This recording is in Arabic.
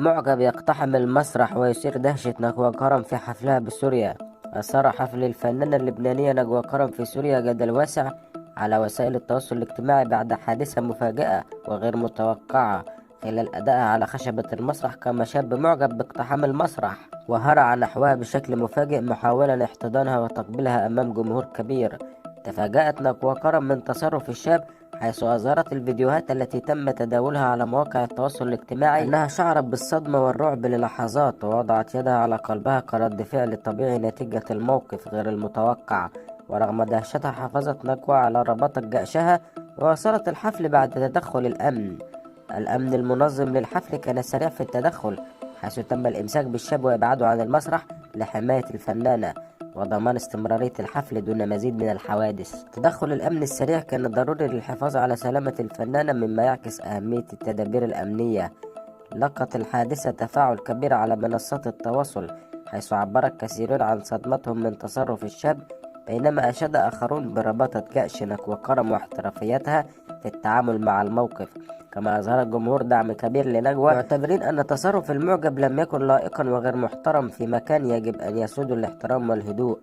معجب يقتحم المسرح ويثير دهشة نجوى كرم في حفلها بسوريا. أثار حفل الفنانة اللبنانية نجوى كرم في سوريا جدل واسع على وسائل التواصل الاجتماعي بعد حادثة مفاجئة وغير متوقعة خلال أدائها على خشبة المسرح. كما شاب معجب باقتحام المسرح وهرع نحوها بشكل مفاجئ محاولا احتضانها وتقبيلها أمام جمهور كبير. تفاجأت نجوى كرم من تصرف الشاب، حيث أظهرت الفيديوهات التي تم تداولها على مواقع التواصل الاجتماعي أنها شعرت بالصدمة والرعب للحظات، ووضعت يدها على قلبها كرد فعل طبيعي نتيجة الموقف غير المتوقع. ورغم دهشتها حافظت نجوى على رباطة جأشها وواصلت الحفل بعد تدخل الأمن المنظم للحفل كان سريع في التدخل، حيث تم الإمساك بالشاب وإبعاده عن المسرح لحماية الفنانة وضمان استمرارية الحفل دون مزيد من الحوادث. تدخل الأمن السريع كان ضروري للحفاظ على سلامة الفنانة، مما يعكس أهمية التدابير الأمنية. لقت الحادثة تفاعل كبير على منصات التواصل، حيث عبر كثيرون عن صدمتهم من تصرف الشاب، بينما أشاد آخرون برباطة جأش نجوى كرم واحترافيتها في التعامل مع الموقف. كما أظهر الجمهور دعم كبير لنجوى، معتبرين أن تصرف المعجب لم يكن لائقا وغير محترم في مكان يجب أن يسود الاحترام والهدوء.